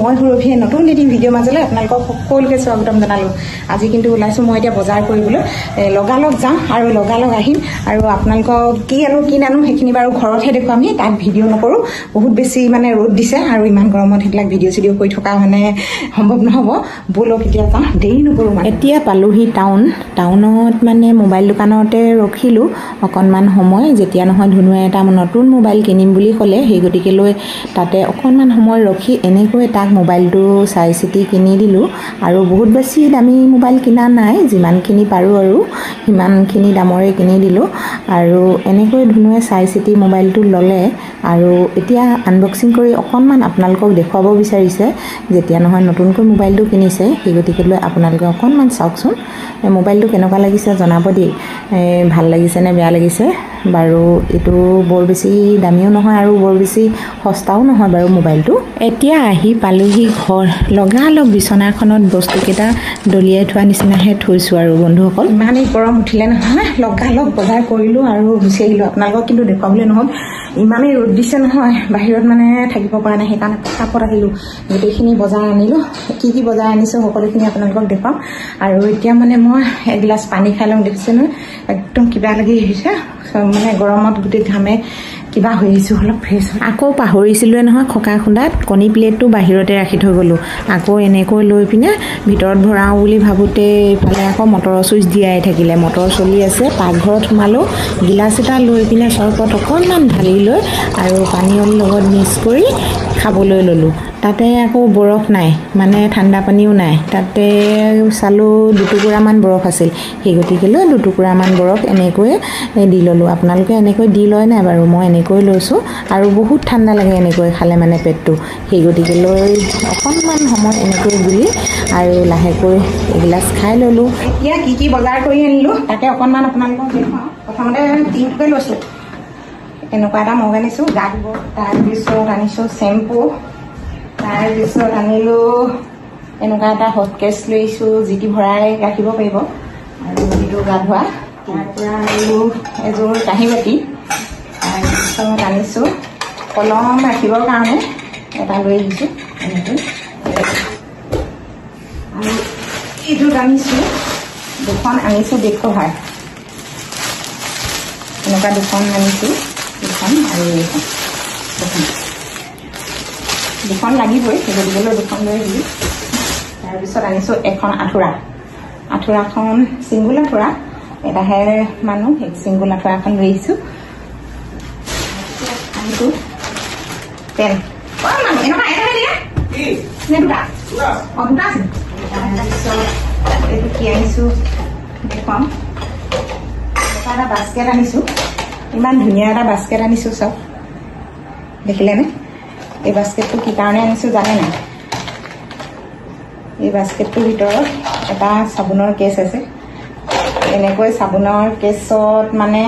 মই সুৰভিয়ে নতুন এটি ভিডিঅ' মাজলৈ আপোনালোকক সকলোকে স্বাগতম জনালোঁ। আজি কিন্তু ওলাইছোঁ মই এতিয়া বজাৰ কৰিবলৈ, লগালগ যাম আৰু লগালগ আহিম আৰু আপোনালোকক কি আৰু কি নানো সেইখিনি বাৰু ঘৰতহে দেখুৱামহি, তাত ভিডিঅ' নকৰোঁ। বহুত বেছি মানে ৰ'দ দিছে আৰু ইমান গৰমত সেইবিলাক ভিডিঅ' চিডিঅ' কৰি থকা মানে সম্ভৱ নহ'ব। ব'লক এতিয়া যাওঁ, দেৰি নকৰোঁ। এতিয়া পালোহি টাউনত মানে মোবাইল দোকানতে ৰখিলোঁ অকণমান সময়। যেতিয়া নহয় ধুনুৱে এটা নতুন মোবাইল কিনিম বুলি ক'লে, সেই গতিকে লৈ তাতে অকণমান সময় ৰখি এনেকৈ তাক মোবাইলটো চাই চিতি কিনি দিলোঁ। আৰু বহুত বেছি দামী মোবাইল কিনা নাই, যিমানখিনি পাৰোঁ আৰু সিমানখিনি দামৰে কিনি দিলোঁ। আৰু এনেকৈ ধুনুৱে চাই চিতি মোবাইলটো ল'লে আৰু এতিয়া আনবক্সিং কৰি অকণমান আপোনালোকক দেখুৱাব বিচাৰিছে। যেতিয়া নহয় নতুনকৈ মোবাইলটো কিনিছে, সেই গতিকে লৈ আপোনালোকে অকণমান চাওকচোন মোবাইলটো কেনেকুৱা লাগিছে জনাব দেই, ভাল লাগিছে নে বেয়া লাগিছে। বাৰু এইটো বৰ বেছি দামীও নহয় আৰু বৰ বেছি সস্তাও নহয় বাৰু মোবাইলটো। এতিয়া আহি পালোহি ঘৰ, লগালগ বিচনাখনত বস্তুকেইটা দলিয়াই থোৱা নিচিনাহে থৈছোঁ আৰু বন্ধুসকল। ইমানেই গৰম উঠিলে নহয়, লগালগ বজাৰ কৰিলোঁ আৰু গুচি আহিলোঁ। আপোনালোকক কিন্তু দেখুৱাবলৈ নহ'ল, ইমানেই ৰ'দ দিছে নহয়, বাহিৰত মানে থাকিব পৰা নাই। সেইকাৰণে পটাপট আহিলোঁ, গোটেইখিনি বজাৰ আনিলোঁ। কি কি বজাৰ আনিছোঁ সকলোখিনি আপোনালোকক দেখুৱাম। আৰু এতিয়া মানে মই এগিলাচ পানী খাই লওঁ, দেখিছে নহয় একদম কিবা লাগি আহিছে, মানে গৰমত গোটেই ঘামে কিবা হৈ আহিছোঁ, অলপ ফ্ৰেছ হয়। আকৌ পাহৰিছিলোঁৱে নহয় খকা খুন্দাত, কণী প্লেটটো বাহিৰতে ৰাখি থৈ গ'লোঁ। আকৌ এনেকৈ লৈ পিনে ভিতৰত ভৰাওঁ বুলি ভাবোঁতে এইফালে আকৌ মটৰৰ চুইচ দিয়াই থাকিলে, মটৰ চলি আছে। পাকঘৰত সোমালোঁ, গিলাচ এটা লৈ পিনে চৰবত অকণমান ঢালি লৈ আৰু পানীৰ লগত মিক্স কৰি খাবলৈ ল'লোঁ। তাতে আকৌ বৰফ নাই, মানে ঠাণ্ডা পানীও নাই। তাতে চালোঁ দুটুকুৰামান বৰফ আছিল, সেই গতিকে লৈ দুটুকুৰামান বৰফ এনেকৈয়ে দি ল'লোঁ। আপোনালোকে এনেকৈ দি লয় নাই বাৰু? মই এনেকৈ লৈছোঁ আৰু বহুত ঠাণ্ডা লাগে এনেকৈ খালে মানে পেটটো। সেই গতিকে লৈ অকণমান সময় এনেকৈ গুলি আৰু লাহেকৈ এগিলাচ খাই ল'লোঁ। এতিয়া কি কি বজাৰ কৰি আনিলোঁ তাকে অকণমান আপোনালোকক দেখুৱাওঁ। প্ৰথমতে টিউবটোকে লৈছোঁ, এনেকুৱা এটা মগ আনিছোঁ গা ধুব। তাৰপিছত আনিছোঁ চেম্পু, তাৰপিছত আনিলোঁ এনেকুৱা এটা হটকেছ লৈছোঁ, যিটি ভৰাই ৰাখিব পাৰিব আৰু যিটো গা ধোৱা। তাৰপৰা আনিলোঁ এযোৰ কাঁহী বাতি। তাৰপিছত আনিছোঁ কলম ৰাখিবৰ কাৰণে এটা লৈ আহিছোঁ এনেকৈ। আৰু এইটোত আনিছোঁ দুখন, আনিছোঁ বেড কভাৰ, এনেকুৱা দুখন আনিছোঁ, দুখন আৰু এইখন দুখন লাগিবই, সেই গতিকে দুখন লৈ আহিলোঁ। তাৰপিছত আনিছোঁ এখন আঁঠুৰাখন চিংগুল আঁঠুৰা, এটাহে মানুহ, সেই চিংগুল আঁঠুৰা এখন লৈ আহিছোঁ। আনিছোঁ পেন, এনেকুৱা এটাহে দিয়া নে দুটা? অঁ দুটা আছে। তাৰপিছত এইটো কি আনিছোঁ দেখুৱাম, এটা বাস্কেট আনিছোঁ। ইমান ধুনীয়া এটা বাস্কেট আনিছোঁ, চাওক দেখিলেনে? এই বাস্কেটটো কি কাৰণে আনিছোঁ জানে নাই? এই বাস্কেটটোৰ ভিতৰত এটা চাবোনৰ কেছ আছে। এনেকৈ চাবোনৰ কেছত মানে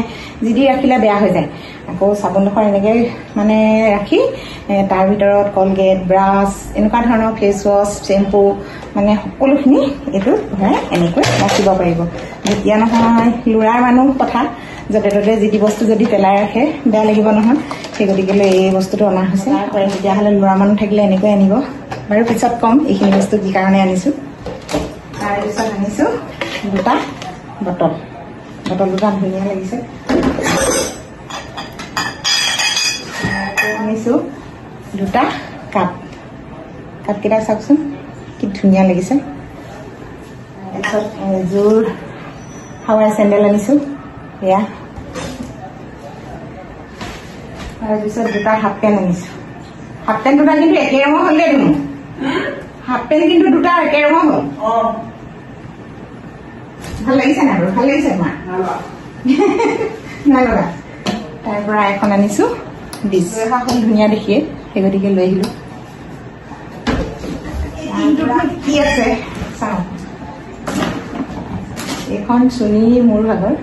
যি দি ৰাখিলে বেয়া হৈ যায়। আকৌ চাবোনডোখৰ এনেকৈ মানে ৰাখি তাৰ ভিতৰত কলগেট, ব্ৰাছ, এনেকুৱা ধৰণৰ ফেচ ৱাছ, চেম্পু মানে সকলোখিনি এইটোত ভৰাই এনেকৈ ৰাখিব পাৰিব। যেতিয়া নহয় ল'ৰাৰ মানুহ কথা, য'তে ত'তে যি টি বস্তু যদি পেলাই ৰাখে বেয়া লাগিব নহয়, সেই গতিকেলৈ এই বস্তুটো অনা হৈছে। তেতিয়াহ'লে ল'ৰা মানুহ থাকিলে এনেকৈ আনিব। বাৰু পিছত ক'ম এইখিনি বস্তু কি কাৰণে আনিছোঁ। তাৰপিছত আনিছোঁ দুটা বটল দুটা ধুনীয়া লাগিছে। আনিছোঁ দুটা কাপকেইটা চাওকচোন কি ধুনীয়া লাগিছে। তাৰপিছত এযোৰ হাৱাই চেণ্ডেল আনিছোঁ, এয়া। তাৰপিছত দুটা হাফ পেণ্ট আনিছোঁ। হাফ পেণ্ট দুটা কিন্তু একে ৰঙৰ হ'ল দেই ধুনু, হাফ পেণ্ট কিন্তু দুটা একে ৰঙৰ হ'ল। ভাল লাগিছে নাই বাৰু? ভাল লাগিছে তোমাৰ? নাই লগা। তাৰ পৰা এখন আনিছোঁ বিচৰা হ'ল ধুনীয়া দেখিয়ে, সেই গতিকে লৈ আহিলোঁ। কি আছে চাওঁ, এইখন চুনি মোৰ ভাগৰ।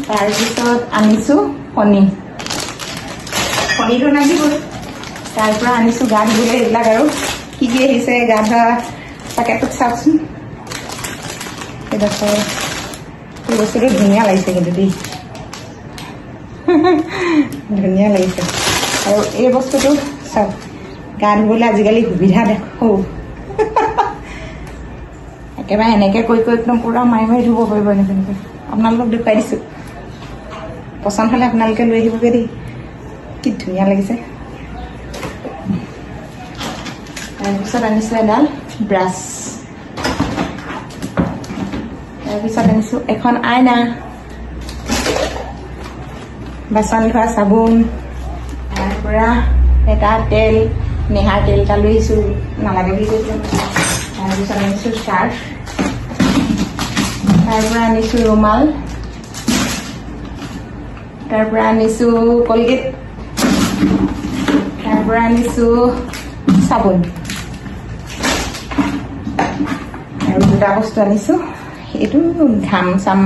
তাৰপিছত আনিছোঁ কণীটো লাগিবই। তাৰ পৰা আনিছোঁ গা ধুবলৈ এইবিলাক আৰু কি কি আহিছে, গা ধোৱা পেকেটটোত চাওকচোন এইডোখৰ এই বস্তুটো ধুনীয়া লাগিছে কিন্তু দেই ধুনীয়া লাগিছে আৰু এই বস্তুটো চাওক গা ধুবলৈ আজিকালি সুবিধা দেখো একেবাৰে এনেকৈ কৈ একদম পূৰা মাৰি মাৰি ধুব পাৰিব এনেকৈ আপোনালোকক দেখুৱাই দিছোঁ পচন্দ হ'লে আপোনালোকে লৈ আহিবগৈ দেই কি ধুনীয়া লাগিছে তাৰপিছত আনিছোঁ এডাল ব্ৰাছ তাৰপিছত আনিছোঁ এখন আইনা বাচন ধোৱা চাবোন তাৰ পৰা এটা তেল নেহাৰ তেল এটা লৈ আহিছোঁ নালাগে বুলি কৈছোঁ তাৰপিছত আনিছোঁ চাৰ্ফ তাৰ পৰা আনিছোঁ ৰুমাল তাৰ পৰা আনিছোঁ কলগেট তাৰ পৰা আনিছোঁ চাবোন আৰু দুটা বস্তু আনিছোঁ এইটো ঘাম চাম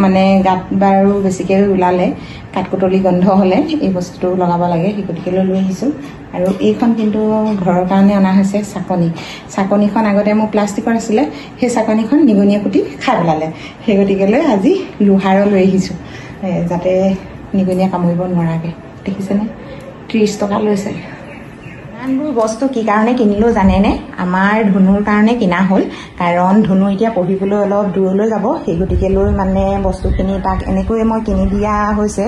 মানে গাত বাৰু বেছিকৈ ওলালে কাঠকুটলি গন্ধ হ'লে এই বস্তুটো লগাব লাগে সেই গতিকেলৈ লৈ আহিছোঁ আৰু এইখন কিন্তু ঘৰৰ কাৰণে অনা হৈছে চাকনিখন আগতে মোৰ প্লাষ্টিকৰ আছিলে সেই চাকনিখন নিগনিয়ে কুটি খাই পেলালে সেই গতিকেলৈ আজি লোহাৰৰ লৈ আহিছোঁ যাতে নিগনিয়ে কামুৰিব নোৱাৰাকৈ দেখিছেনে 30 টকা লৈছে ইমানবোৰ বস্তু কি কাৰণে কিনিলোঁ জানেনে আমাৰ ধুনুৰ কাৰণে কিনা হ'ল কাৰণ ধুনু এতিয়া পঢ়িবলৈ অলপ দূৰলৈ যাব সেই গতিকেলৈ মানে বস্তুখিনি তাক এনেকৈয়ে মই কিনি দিয়া হৈছে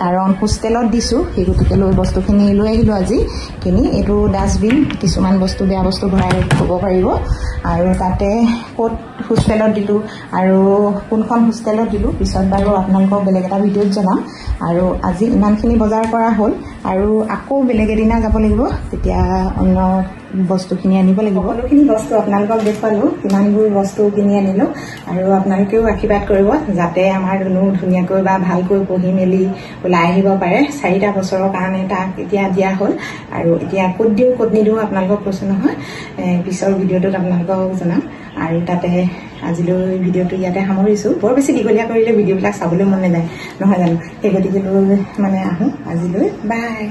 কাৰণ হোষ্টেলত দিছোঁ সেই গতিকেলৈ বস্তুখিনি লৈ আহিলোঁ আজি কিনি এইটো ডাষ্টবিন কিছুমান বস্তু বেয়া বস্তু ভৰাই থ'ব পাৰিব আৰু তাতে ক'ত হোষ্টেলত দিলোঁ আৰু কোনখন হোষ্টেলত দিলোঁ পিছত বাৰু আপোনালোকক বেলেগ এটা ভিডিঅ'ত জনাম আৰু আজি ইমানখিনি বজাৰ কৰা হ'ল আৰু আকৌ বেলেগ এদিনা যাব লাগিব তেতিয়া অন্য বস্তুখিনি আনিব লাগিব সকলোখিনি বস্তু আপোনালোকক দেখুৱালোঁ কিমানবোৰ বস্তু কিনি আনিলোঁ আৰু আপোনালোকেও আশীৰ্বাদ কৰিব যাতে আমাৰ ধুনু ধুনীয়াকৈ বা ভালকৈ পঢ়ি মেলি ওলাই আহিব পাৰে 4টা বছৰৰ কাৰণে তাক এতিয়া দিয়া হ'ল আৰু এতিয়া ক'ত দিওঁ ক'ত নিদিওঁ আপোনালোকক কৈছোঁ নহয় পিছৰ ভিডিঅ'টোত আপোনালোকক জনাম আৰু তাতে আজিলৈ ভিডিঅ'টো ইয়াতে সামৰিছোঁ বৰ বেছি দীঘলীয়া কৰিলে ভিডিঅ'বিলাক চাবলৈ মন নাযায় নহয় জানো সেই গতিকে মানে আহোঁ আজিলৈ বাই